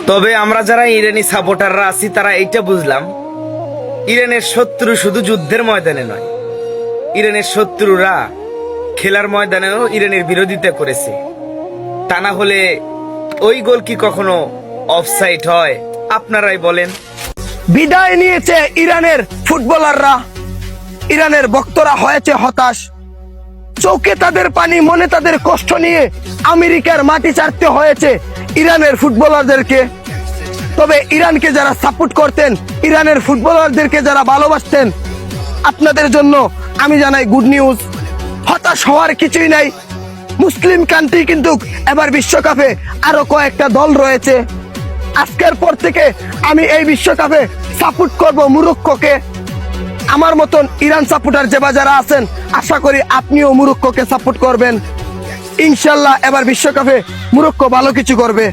তবে আমরা যারা ইরানি সাপোর্টাররা আছি তারা এইটা বুঝলাম, ইরানের শত্রু শুধু যুদ্ধের ময়দানে নয়, ইরানের শত্রুরা খেলার ময়দানেও ইরানের বিরোধিতা করেছে। তা না হলে ওই গোল কি কখনো অফসাইড হয়? আপনারাই বলেন। বিদায় নিয়েছে ইরানের ফুটবলাররা, ইরানের ভক্তরা হয়েছে হতাশ। চোখে তাদের পানি, মনে তাদের কষ্ট নিয়ে আমেরিকার মাটি ছাড়তে হয়েছে ইরানের ফুটবলারদেরকে। তবে ইরানকে যারা সাপোর্ট করতেন, ইরানের ফুটবলারদেরকে যারা ভালোবাসতেন, আপনাদের জন্য আমি জানাই গুড নিউজ। হতাশ হওয়ার কিছুই নাই। মুসলিম কান্ট্রি কিন্তু এবার বিশ্বকাপে আরো কয়েকটা দল রয়েছে। আজকের পর থেকে আমি এই বিশ্বকাপে সাপোর্ট করব মরক্কোকে। আমার মতন ইরান সাপোর্টার যারা আছেন, আশা করি আপনিও মরক্কোকে সাপোর্ট করবেন। ইনশাল্লাহ এবার বিশ্বকাপে মরক্কো ভালো কিছু করবে।